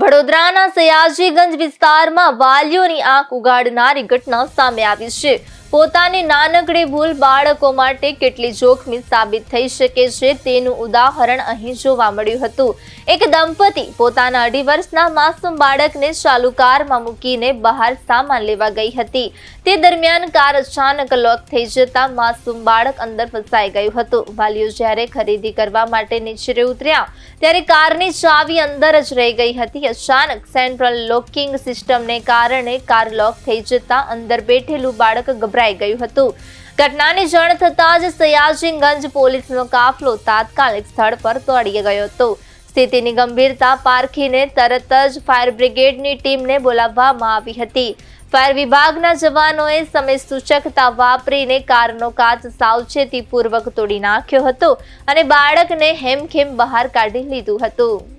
વડોદરાના સયાજીગંજ વિસ્તારમાં વાલીઓની આંખ ઉગાડનારી ઘટના સામે આવી છે। પોતાની નાનકડી ભૂલ બાળકો માટે કેટલી જોખમી સાબિત થઈ શકે છે તેનું ઉદાહરણ અહીં જોવા મળ્યું હતું। એક દંપતી પોતાના 2.5 વર્ષના માસૂમ બાળકને ચાલુ કારમાં મૂકીને બહાર સામાન લેવા ગઈ હતી। તે દરમિયાન કાર અચાનક લોક થઈ જતા માસૂમ બાળક અંદર ફસાઈ ગયું હતું। વાલીઓ જ્યારે ખરીદી કરવા માટે નીચે ઉતર્યા ત્યારે કારની ચાવી અંદર જ રહી ગઈ હતી। અચાનક સેન્ટ્રલ લોકિંગ સિસ્ટમને કારણે કાર લોક થઈ જતા અંદર બેઠેલું બાળક ગભરાઈ ગયું હતું। ઘટનાની જાણ થતાં જ સયાજીગંજ પોલીસનો કાફલો તાત્કાલિક સ્થળ પર દોડી ગયો હતો। સ્થિતિની ગંભીરતા પારખીને તરત જ ફાયર બ્રિગેડની ટીમને બોલાવવામાં આવી હતી। ફાયર વિભાગના જવાનોએ સમય સૂચકતા વાપરીને કારનો કાચ સાવચેતીપૂર્વક તોડી નાખ્યો હતો અને બાળકને હેમખેમ બહાર કાઢી લીધું હતું।